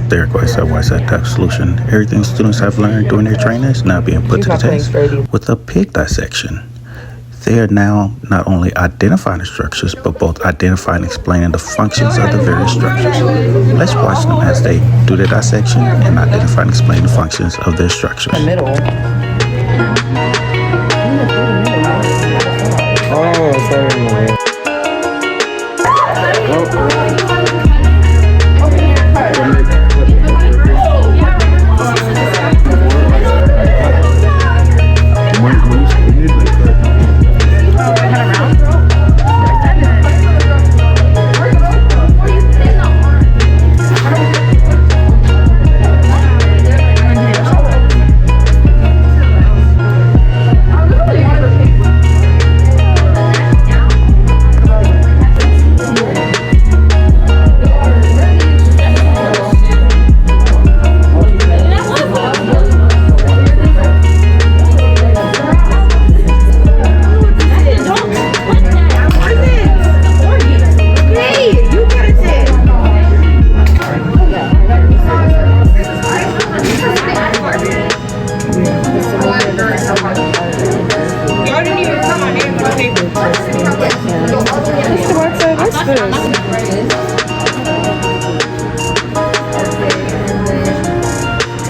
The request of YSAT solution. Everything students have learned during their training is now being put to the test with a pig dissection. They are now not only identifying the structures, but both identifying and explaining the functions of the various structures. Let's watch them as they do their dissection and identify and explain the functions of their structures. The middle. Oh, sorry.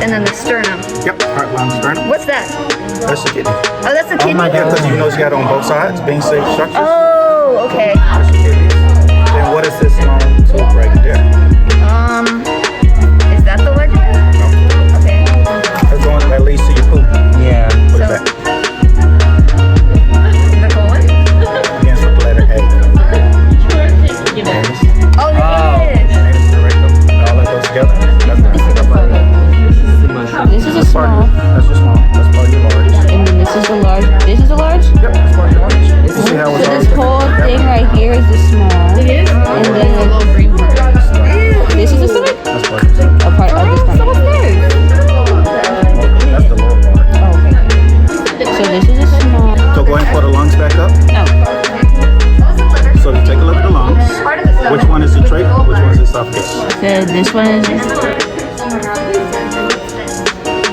And then the sternum. Yep, heart, lung, sternum. What's that? That's the kidney. Oh, that's the kidney? Yeah, because you know you got it on both sides, being safe structures. Oh, okay. That's the kidneys. Then what is this long tube right there? Is that the leg? No. Okay. That's the one that leads to your poop. Yeah. What is So- that? The colon? Begins with the letter A. Oh, the anus. Anus, the rectum. All that goes together. That's the This is a small, That's your small. That's part of your large. and then this is a large. This is a large. Yep, that's part of your large. You see how So it's all this whole thing right here is the small. It is. And then this is the stomach. That's part of your A part of the stomach. That's the lower part. Oh, okay. So this is a small. So go ahead and pull the lungs back up. Oh, So you take a look at the lungs. Which one is the trach? Which one is the esophagus? so this one is.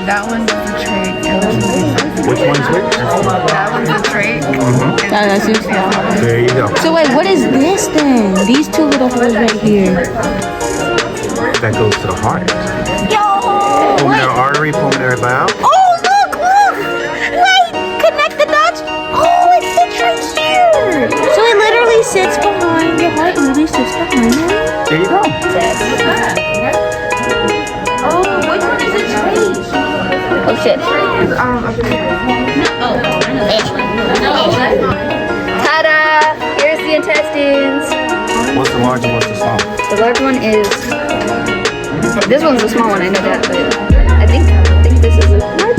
That one's the trach and this is the Which one's which? that one's the trach. That's it. There you go. So wait, what is this then? These two little holes right here. That goes to the heart. Yo! Pulmonary artery, pulmonary valve. Oh, look! Wait! Connect the dots! Oh, it sits right here! So it literally sits behind your heart, literally sits behind it. There you go. Oh, which one is it? Oh shit. Ta-da! Here's the intestines. What's the large and what's the small? The large one is... This one's the small one, I know that, but I think this is a large.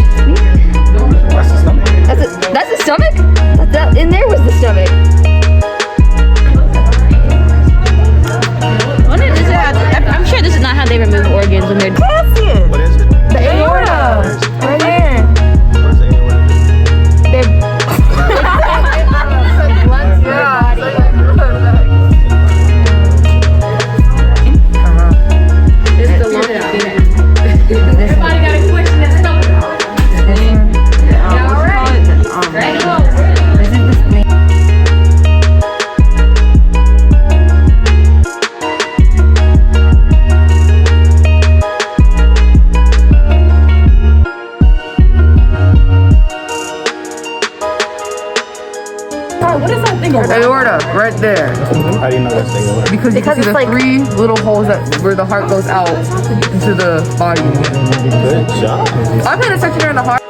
That's the stomach. That's the stomach? That in there was the stomach. I'm sure this is not how they remove organs when they're. Cassian! What is it? The aorta! Right here. What is the aorta? They're... Everybody got a question that's coming. All right. Ready to go. Aorta, right there. How do you know that's the aorta? Because you can see it's the like- three little holes that where the heart goes out into the body. Good job. I put a section here in the heart.